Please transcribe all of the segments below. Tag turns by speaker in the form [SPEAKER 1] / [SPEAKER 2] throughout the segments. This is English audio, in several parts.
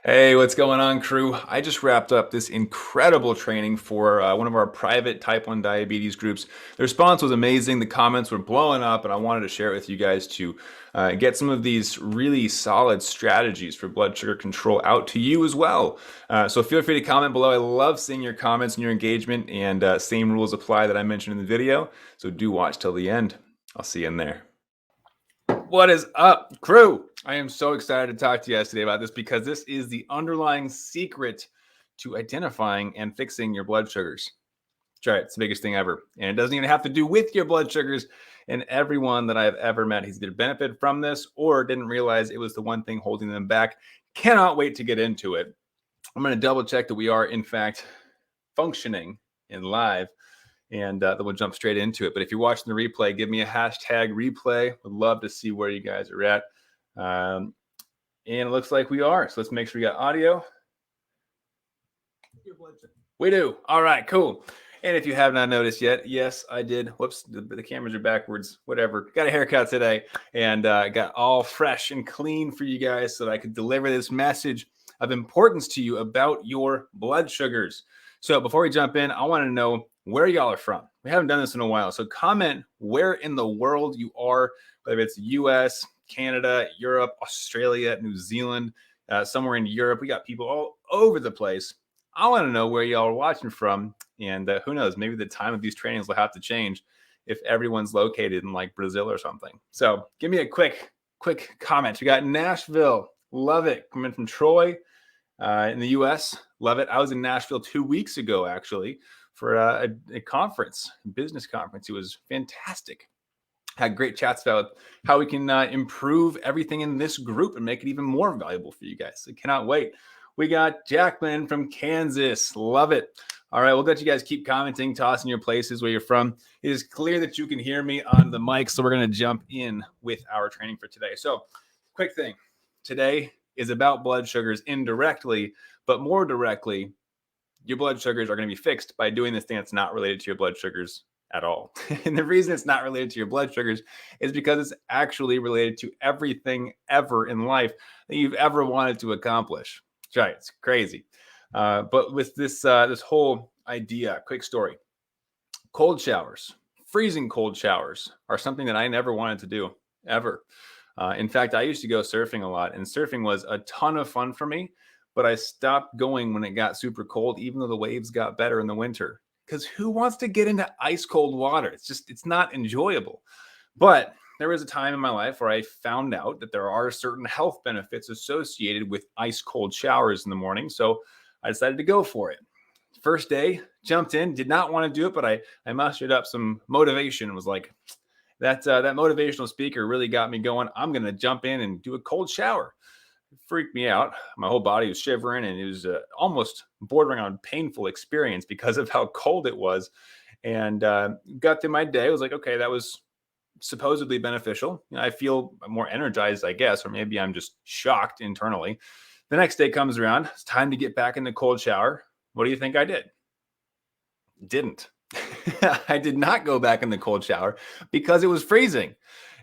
[SPEAKER 1] Hey, what's going on, crew? I just wrapped up this incredible training for one of our private type 1 diabetes groups. The response was amazing. The comments were blowing up, and I wanted to share it with you guys to get some of these really solid strategies for blood sugar control out to you as well. So feel free to comment below. I love seeing your comments and your engagement, and same rules apply that I mentioned in the video. So do watch till the end. I'll see you in there. What is up, crew? I am so excited to talk to you guys today about this because this is the underlying secret to identifying and fixing your blood sugars. That's right, it's the biggest thing ever. And it doesn't even have to do with your blood sugars. And everyone that I've ever met has either benefited from this or didn't realize it was the one thing holding them back. Cannot wait to get into it. I'm going to double check that we are, in fact, functioning and live, and then we'll jump straight into it. But if you're watching the replay, give me a hashtag replay. Would love to see where you guys are at. And it looks like we are. So let's make sure we got audio. We do. All right, cool. And if you have not noticed yet, yes, I did. Whoops, the cameras are backwards. Whatever. Got a haircut today and got all fresh and clean for you guys so that I could deliver this message of importance to you about your blood sugars. So before we jump in, I want to know where y'all are from. We haven't done this in a while. So comment where in the world you are, whether it's US, Canada, Europe, Australia, New Zealand, somewhere in Europe. We got people all over the place. I want to know where y'all are watching from. And who knows, maybe the time of these trainings will have to change if everyone's located in like Brazil or something. So give me a quick comment. We got Nashville. Love it. Coming from Troy in the US. Love it. I was in Nashville 2 weeks ago, actually, for a conference, a business conference. It was fantastic. Had great chats about how we can improve everything in this group and make it even more valuable for you guys. I cannot wait. We got Jackman from Kansas. Love it. All right, we'll let you guys keep commenting, tossing your places where you're from. It is clear that you can hear me on the mic, so we're going to jump in with our training for today. So, quick thing. Today is about blood sugars indirectly, but more directly, your blood sugars are going to be fixed by doing this thing that's not related to your blood sugars at all. And the reason it's not related to your blood sugars is because it's actually related to everything ever in life that you've ever wanted to accomplish. That's right. It's crazy. But with this whole idea, quick story. Cold showers, freezing cold showers are something that I never wanted to do ever. In fact, I used to go surfing a lot, and surfing was a ton of fun for me, but I stopped going when it got super cold, even though the waves got better in the winter. Because who wants to get into ice cold water? It's not enjoyable. But there was a time in my life where I found out that there are certain health benefits associated with ice cold showers in the morning. So I decided to go for it. First day, jumped in, did not want to do it, but I mustered up some motivation and was like, that motivational speaker really got me going. I'm going to jump in and do a cold shower. It freaked me out. My whole body was shivering, and it was almost bordering on painful experience because of how cold it was. And got through my day. I was like, okay, that was supposedly beneficial. I feel more energized, I guess, or maybe I'm just shocked internally. The next day comes around. It's time to get back in the cold shower. What do you think I did? Didn't. I did not go back in the cold shower because it was freezing,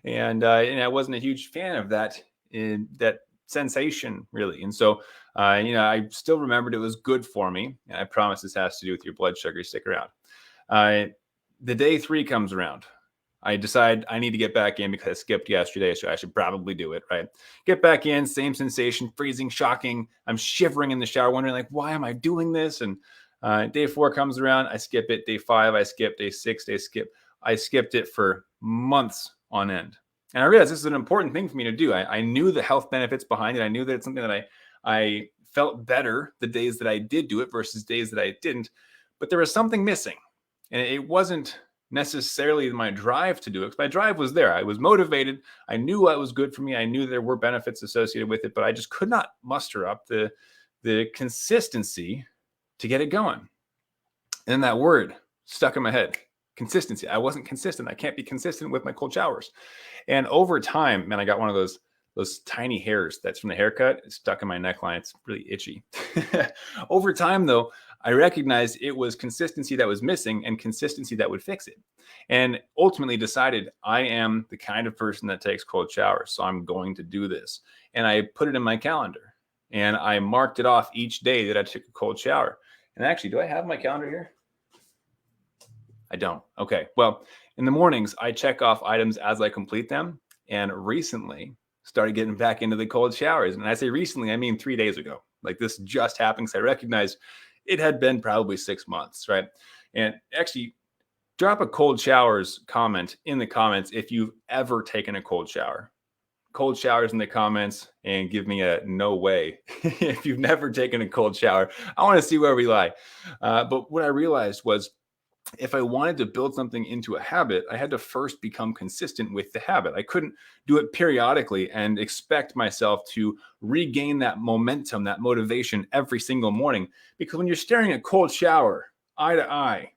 [SPEAKER 1] and I wasn't a huge fan of that that sensation really. And so, I still remembered it was good for me, and I promise this has to do with your blood sugar. Stick around. The day 3 comes around. I decide I need to get back in because I skipped yesterday, so I should probably do it, right? Get back in, same sensation, freezing, shocking. I'm shivering in the shower, wondering like, why am I doing this? And day 4 comes around, I skip it. Day 5, I skip. Day 6, I skipped it for months on end. And I realized this is an important thing for me to do. I knew the health benefits behind it. I knew that it's something that I felt better the days that I did do it versus days that I didn't. But there was something missing. And it wasn't necessarily my drive to do it. My drive was there. I was motivated. I knew what was good for me. I knew there were benefits associated with it, but I just could not muster up the consistency to get it going. And that word stuck in my head, consistency. I wasn't consistent. I can't be consistent with my cold showers. And over time, man, I got one of those tiny hairs that's from the haircut. It's stuck in my neckline. It's really itchy. Over time, though, I recognized it was consistency that was missing and consistency that would fix it. And ultimately decided I am the kind of person that takes cold showers. So I'm going to do this. And I put it in my calendar. And I marked it off each day that I took a cold shower. And actually, do I have my calendar here? I don't. Okay. Well, in the mornings, I check off items as I complete them. And recently started getting back into the cold showers. And I say recently, I mean 3 days ago. Like this just happened because I recognized it had been probably 6 months, right? And actually, drop a cold showers comment in the comments if you've ever taken a cold shower. Cold showers in the comments and give me a no way if you've never taken a cold shower. I want to see where we lie. But what I realized was if I wanted to build something into a habit, I had to first become consistent with the habit. I couldn't do it periodically and expect myself to regain that momentum, that motivation every single morning. Because when you're staring at a cold shower, eye to eye,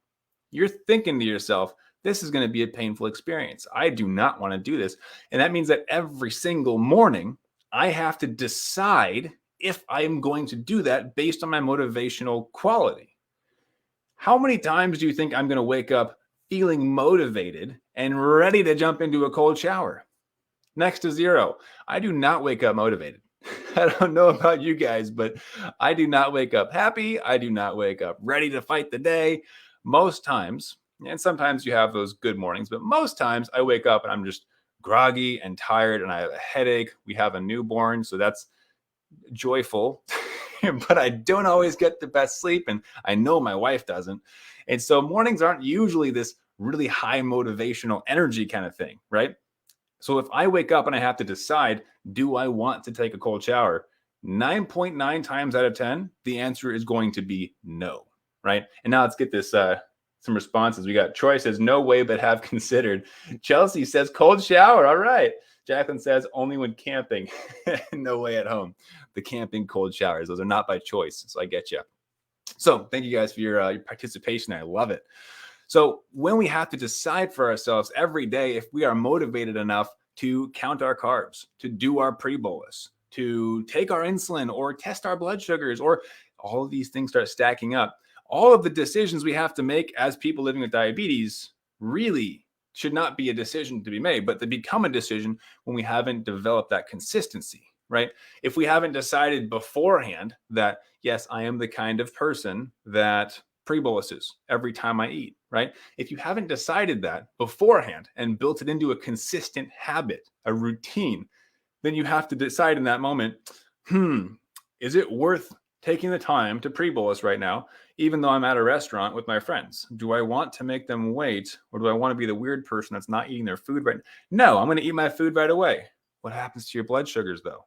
[SPEAKER 1] you're thinking to yourself, this is going to be a painful experience. I do not want to do this. And that means that every single morning, I have to decide if I am going to do that based on my motivational quality. How many times do you think I'm going to wake up feeling motivated and ready to jump into a cold shower? Next to zero. I do not wake up motivated. I don't know about you guys, but I do not wake up happy. I do not wake up ready to fight the day. Most times, and sometimes you have those good mornings, but most times I wake up and I'm just groggy and tired and I have a headache. We have a newborn, so that's joyful, but I don't always get the best sleep, and I know my wife doesn't. And so mornings aren't usually this really high motivational energy kind of thing, right? So if I wake up and I have to decide, do I want to take a cold shower? 9.9 times out of 10, the answer is going to be no, right? And now let's get this some responses. We got Troy says, no way, but have considered. Chelsea says, cold shower. All right. Jacqueline says, only when camping. No way at home. The camping cold showers, those are not by choice. So I get you. So thank you guys for your participation. I love it. So when we have to decide for ourselves every day if we are motivated enough to count our carbs, to do our pre-bolus, to take our insulin or test our blood sugars, or all of these things start stacking up, all of the decisions we have to make as people living with diabetes really should not be a decision to be made, but to become a decision when we haven't developed that consistency, right? If we haven't decided beforehand that, yes, I am the kind of person that pre-boluses every time I eat, right? If you haven't decided that beforehand and built it into a consistent habit, a routine, then you have to decide in that moment, is it worth taking the time to pre-bolus right now, even though I'm at a restaurant with my friends? Do I want to make them wait, or do I want to be the weird person that's not eating their food right now? No, I'm going to eat my food right away. What happens to your blood sugars, though?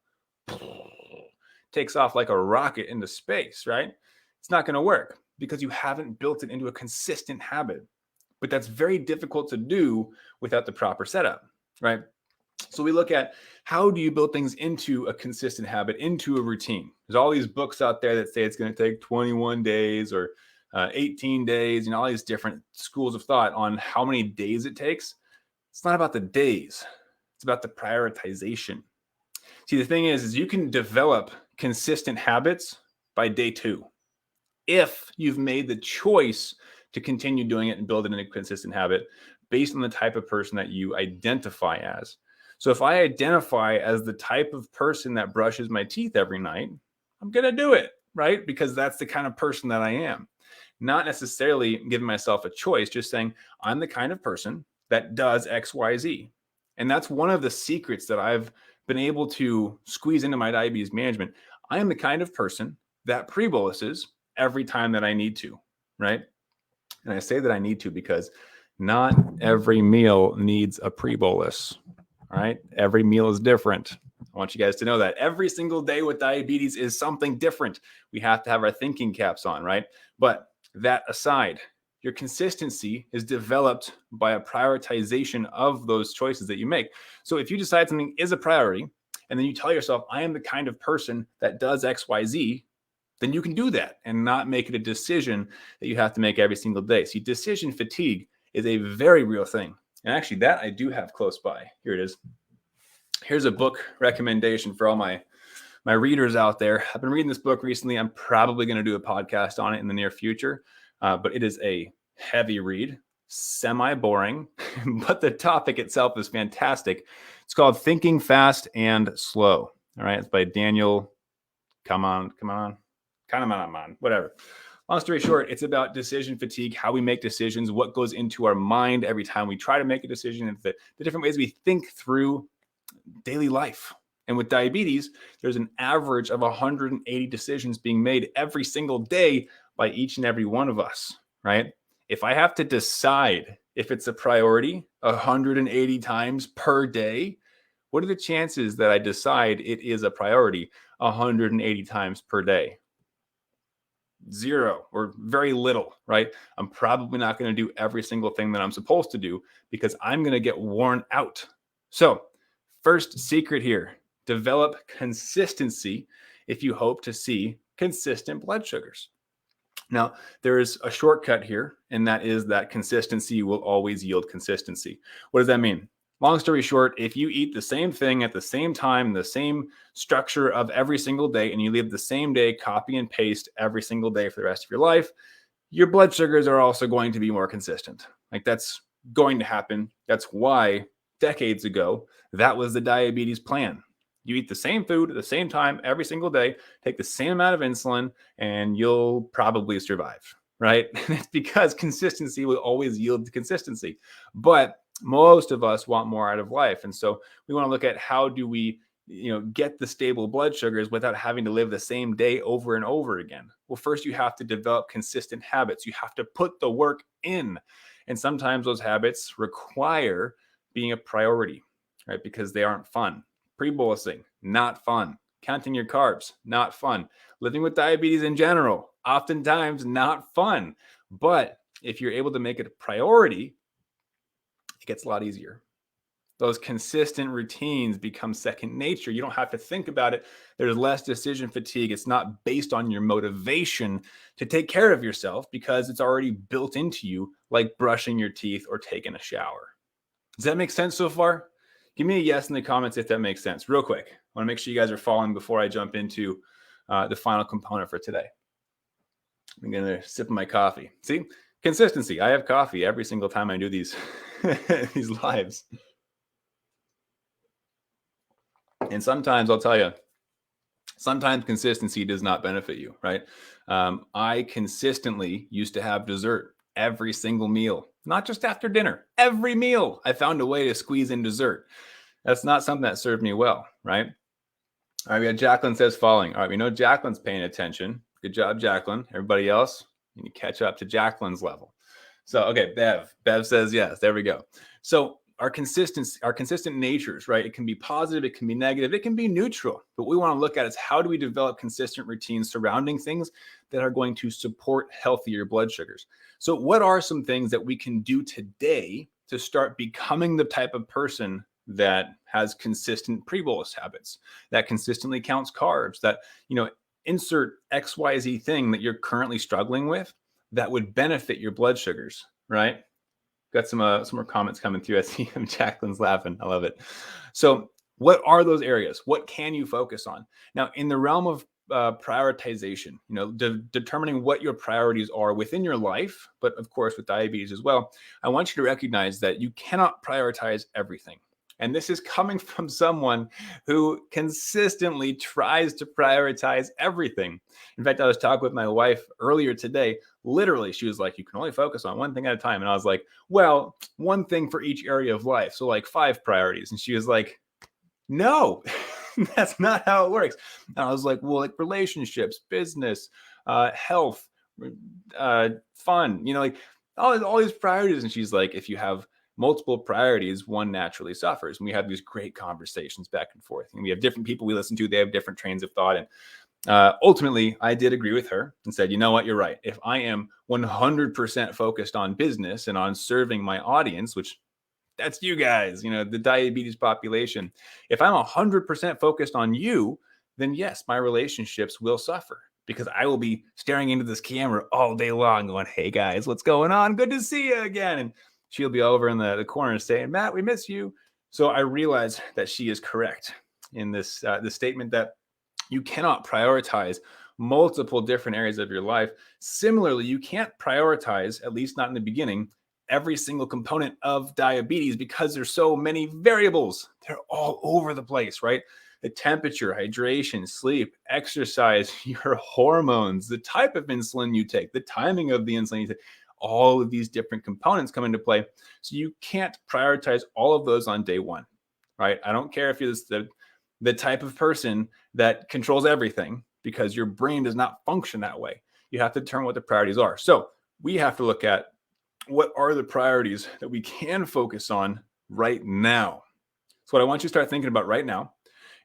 [SPEAKER 1] Takes off like a rocket into space, right? It's not going to work because you haven't built it into a consistent habit. But that's very difficult to do without the proper setup, right? So we look at how do you build things into a consistent habit, into a routine. There's all these books out there that say it's going to take 21 days or 18 days, all these different schools of thought on how many days it takes. It's not about the days. It's about the prioritization. See, the thing is you can develop consistent habits by day 2. If you've made the choice to continue doing it and build it in a consistent habit based on the type of person that you identify as. So if I identify as the type of person that brushes my teeth every night, I'm going to do it, right? Because that's the kind of person that I am. Not necessarily giving myself a choice, just saying I'm the kind of person that does X, Y, Z. And that's one of the secrets that I've been able to squeeze into my diabetes management. I am the kind of person that pre-boluses every time that I need to, right? And I say that I need to because not every meal needs a pre-bolus. All right. Every meal is different. I want you guys to know that every single day with diabetes is something different. We have to have our thinking caps on, right? But that aside, your consistency is developed by a prioritization of those choices that you make. So if you decide something is a priority and then you tell yourself, I am the kind of person that does X, Y, Z, then you can do that and not make it a decision that you have to make every single day. See, decision fatigue is a very real thing. And actually that I do have close by. Here it is. Here's a book recommendation for all my readers out there. I've been reading this book recently. I'm probably going to do a podcast on it in the near future, but it is a heavy read, semi-boring, but the topic itself is fantastic. It's called Thinking Fast and Slow. All right. It's by Daniel Come on, whatever. Long story short, it's about decision fatigue, how we make decisions, what goes into our mind every time we try to make a decision, and the different ways we think through daily life. And with diabetes, there's an average of 180 decisions being made every single day by each and every one of us, right? If I have to decide if it's a priority 180 times per day, what are the chances that I decide it is a priority 180 times per day? Zero or very little, right? I'm probably not going to do every single thing that I'm supposed to do because I'm going to get worn out. So, first secret here, develop consistency if you hope to see consistent blood sugars. Now, there is a shortcut here, and that is that consistency will always yield consistency. What does that mean? Long story short, if you eat the same thing at the same time, the same structure of every single day, and you live the same day, copy and paste every single day for the rest of your life, your blood sugars are also going to be more consistent. Like that's going to happen. That's why decades ago, that was the diabetes plan. You eat the same food at the same time every single day, take the same amount of insulin, and you'll probably survive, right? It's because consistency will always yield consistency. But most of us want more out of life. And so we want to look at how do we get the stable blood sugars without having to live the same day over and over again. Well, first you have to develop consistent habits. You have to put the work in. And sometimes those habits require being a priority, right? Because they aren't fun. Pre-bolusing, not fun. Counting your carbs, not fun. Living with diabetes in general, oftentimes not fun. But if you're able to make it a priority, it gets a lot easier. Those consistent routines become second nature. You don't have to think about it. There's less decision fatigue. It's not based on your motivation to take care of yourself because it's already built into you, like brushing your teeth or taking a shower. Does that make sense so far? Give me a yes in the comments if that makes sense. Real quick. I want to make sure you guys are following before I jump into the final component for today. I'm going to sip my coffee. See? Consistency. I have coffee every single time I do these, these lives. And sometimes I'll tell you, sometimes consistency does not benefit you, right? I consistently used to have dessert every single meal, not just after dinner, every meal. I found a way to squeeze in dessert. That's not something that served me well, right? All right, we got Jacqueline says following. All right, we know Jacqueline's paying attention. Good job, Jacqueline. Everybody else, you need to catch up to Jacqueline's level. So, okay, Bev says yes. There we go. So our consistent natures, right? It can be positive, it can be negative, it can be neutral. But what we want to look at is how do we develop consistent routines surrounding things that are going to support healthier blood sugars. So what are some things that we can do today to start becoming the type of person that has consistent pre-bolus habits, that consistently counts carbs, that, insert XYZ thing that you're currently struggling with that would benefit your blood sugars, right? Got some more comments coming through. I see Jacqueline's laughing. I love it. So what are those areas? What can you focus on? Now, in the realm of prioritization, determining what your priorities are within your life, but of course with diabetes as well, I want you to recognize that you cannot prioritize everything. And this is coming from someone who consistently tries to prioritize everything. In fact, I was talking with my wife earlier today. Literally, she was like, you can only focus on one thing at a time. And I was like, well, one thing for each area of life. So like 5 priorities. And she was like, no, that's not how it works. And I was like, well, like relationships, business, health, fun, like all these priorities. And she's like, if you have multiple priorities, one naturally suffers. And we have these great conversations back and forth. And we have different people we listen to. They have different trains of thought. And ultimately, I did agree with her and said, you know what, you're right. If I am 100% focused on business and on serving my audience, which that's you guys, the diabetes population. If I'm 100% focused on you, then yes, my relationships will suffer because I will be staring into this camera all day long going, hey guys, what's going on? Good to see you again. And she'll be over in the corner saying, Matt, we miss you. So I realized that she is correct in this statement that you cannot prioritize multiple different areas of your life. Similarly, you can't prioritize, at least not in the beginning, every single component of diabetes because there's so many variables. They're all over the place, right? the temperature, hydration, sleep, exercise, your hormones, the type of insulin you take, the timing of the insulin you take, all of these different components come into play. So you can't prioritize all of those on day one, right? I don't care if you're the type of person that controls everything, because your brain does not function that way. You have to determine what the priorities are. So we have to look at what are the priorities that we can focus on right now. So what I want you to start thinking about right now,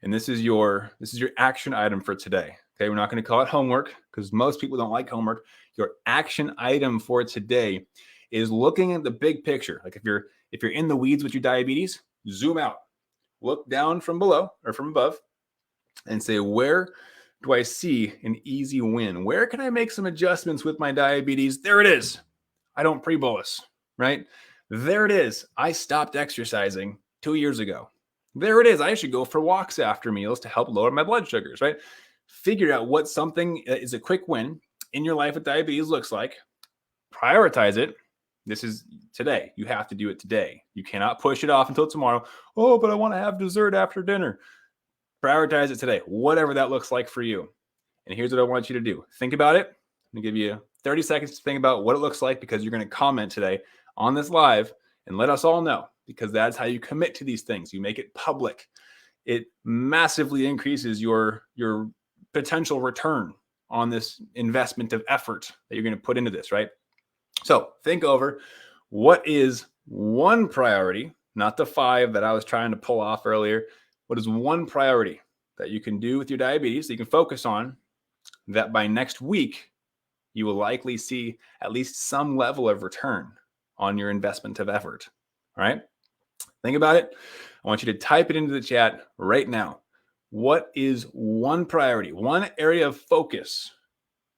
[SPEAKER 1] and this is your action item for today. Okay, we're not going to call it homework because most people don't like homework. Your action item for today is looking at the big picture. Like if you're in the weeds with your diabetes, zoom out, look down from below or from above, and say, where do I see an easy win? Where can I make some adjustments with my diabetes? There it is. I don't pre-bolus, right? There it is. I stopped exercising 2 years ago. There it is. I should go for walks after meals to help lower my blood sugars, right? Figure out what something is a quick win in your life with diabetes looks like. Prioritize it. This is today. You have to do it today. You cannot push it off until tomorrow. Oh, but I want to have dessert after dinner. Prioritize it today, whatever that looks like for you. And here's what I want you to do. Think about it. I'm going to give you 30 seconds to think about what it looks like, because you're going to comment today on this live and let us all know, because that's how you commit to these things. You make it public. It massively increases your potential return on this investment of effort that you're going to put into this, right? So think over, what is one priority, not the 5 that I was trying to pull off earlier. What is one priority that you can do with your diabetes that you can focus on, that by next week, you will likely see at least some level of return on your investment of effort? All right. Think about it. I want you to type it into the chat right now. What is one priority, one area of focus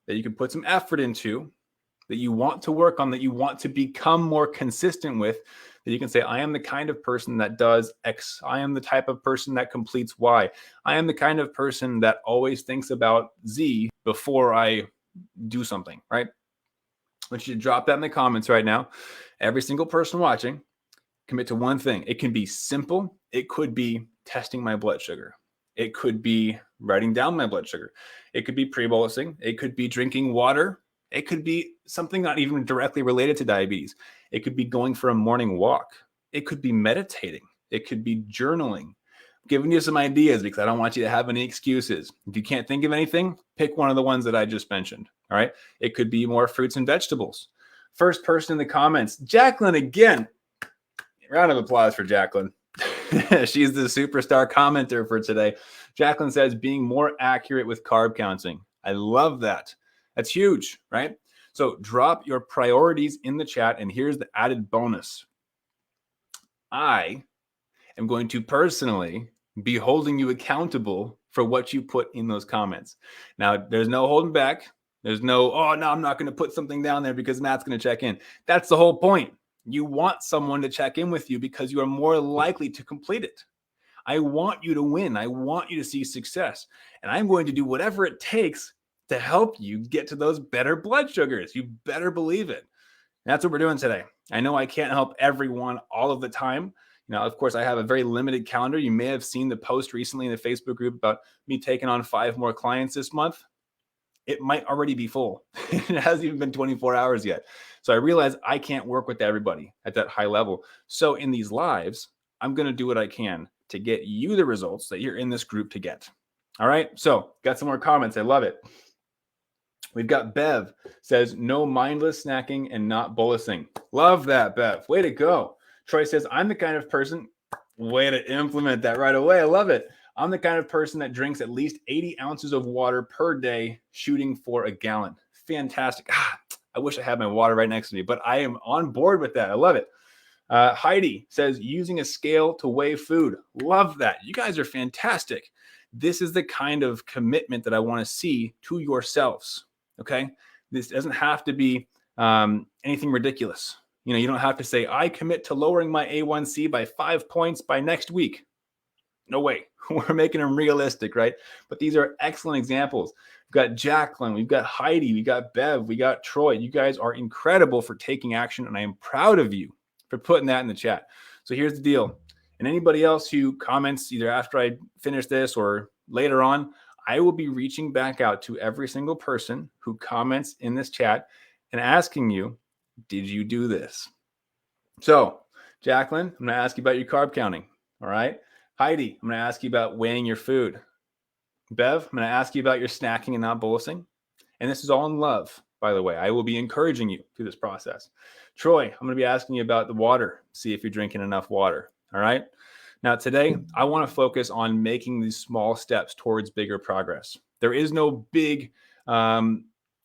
[SPEAKER 1] that you can put some effort into, that you want to work on, that you want to become more consistent with, that you can say, I am the kind of person that does X. I am the type of person that completes Y. I am the kind of person that always thinks about Z before I do something, right? I want you to drop that in the comments right now. Every single person watching, commit to one thing. It can be simple. It could be testing my blood sugar. It could be writing down my blood sugar. It could be pre-bolusing. It could be drinking water. It could be something not even directly related to diabetes. It could be going for a morning walk. It could be meditating. It could be journaling. I'm giving you some ideas because I don't want you to have any excuses. If you can't think of anything, pick one of the ones that I just mentioned. All right. It could be more fruits and vegetables. First person in the comments, Jacqueline again. Round of applause for Jacqueline. She's the superstar commenter for today. Jacqueline says, being more accurate with carb counting. I love that. That's huge, right? So drop your priorities in the chat, and here's the added bonus. I am going to personally be holding you accountable for what you put in those comments. Now, there's no holding back. There's no, oh, no, I'm not going to put something down there because Matt's going to check in. That's the whole point. You want someone to check in with you because you are more likely to complete it. I want you to win. I want you to see success. And I'm going to do whatever it takes to help you get to those better blood sugars. You better believe it. And that's what we're doing today. I know I can't help everyone all of the time. Now, of course, I have a very limited calendar. You may have seen the post recently in the Facebook group about me taking on 5 more clients this month. It might already be full. It hasn't even been 24 hours yet. So I realize I can't work with everybody at that high level. So in these lives, I'm going to do what I can to get you the results that you're in this group to get. All right. So got some more comments. I love it. We've got Bev says, no mindless snacking and not bolusing. Love that, Bev. Way to go. Troy says, I'm the kind of person, way to implement that right away. I love it. I'm the kind of person that drinks at least 80 ounces of water per day, shooting for a gallon. Fantastic. I wish I had my water right next to me, but I am on board with that. I love it. Heidi says, using a scale to weigh food. Love that. You guys are fantastic. This is the kind of commitment that I want to see to yourselves. Okay. This doesn't have to be anything ridiculous. You know, you don't have to say, I commit to lowering my A1C by 5 points by next week. No way. We're making them realistic, right? But these are excellent examples. We've got Jacqueline, we've got Heidi, we got Bev, we got Troy. You guys are incredible for taking action, and I am proud of you for putting that in the chat. So here's the deal. And anybody else who comments either after I finish this or later on, I will be reaching back out to every single person who comments in this chat and asking you, did you do this? So, Jacqueline, I'm going to ask you about your carb counting. All right. Heidi, I'm going to ask you about weighing your food. Bev, I'm going to ask you about your snacking and not bolusing. And this is all in love, by the way. I will be encouraging you through this process. Troy, I'm going to be asking you about the water. See if you're drinking enough water. All right. Now, today, I want to focus on making these small steps towards bigger progress. There is no big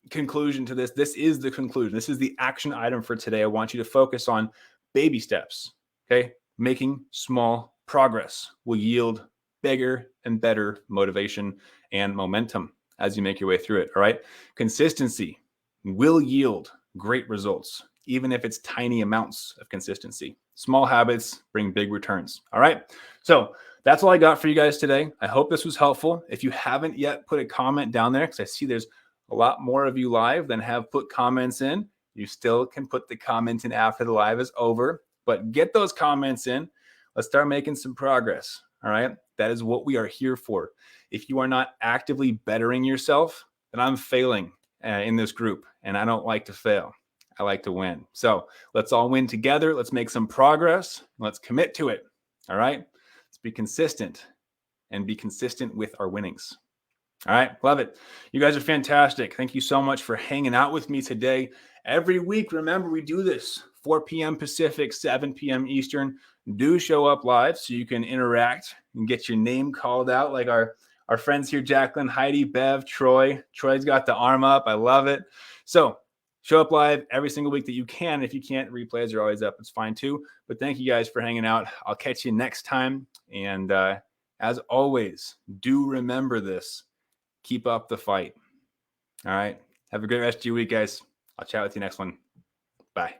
[SPEAKER 1] conclusion to this. This is the conclusion. This is the action item for today. I want you to focus on baby steps. Okay. Making small progress will yield bigger and better motivation and momentum as you make your way through it. All right. Consistency will yield great results, even if it's tiny amounts of consistency. Small habits bring big returns. All right. So that's all I got for you guys today. I hope this was helpful. If you haven't yet put a comment down there, because I see there's a lot more of you live than have put comments in, you still can put the comment in after the live is over, but get those comments in. Let's start making some progress. All right. That is what we are here for. If you are not actively bettering yourself, then I'm failing in this group, and I don't like to fail. I like to win. So let's all win together. Let's make some progress. Let's commit to it. All right. Let's be consistent and be consistent with our winnings. All right. Love it. You guys are fantastic. Thank you so much for hanging out with me today. Every week, remember, we do this 4 p.m. Pacific, 7 p.m. Eastern. Do show up live so you can interact and get your name called out like our friends here, Jacqueline, Heidi, Bev, Troy. Troy's got the arm up. I love it. So show up live every single week that you can. If you can't, replays are always up. It's fine too. But thank you guys for hanging out. I'll catch you next time. And as always, do remember this. Keep up the fight. All right. Have a great rest of your week, guys. I'll chat with you next one. Bye.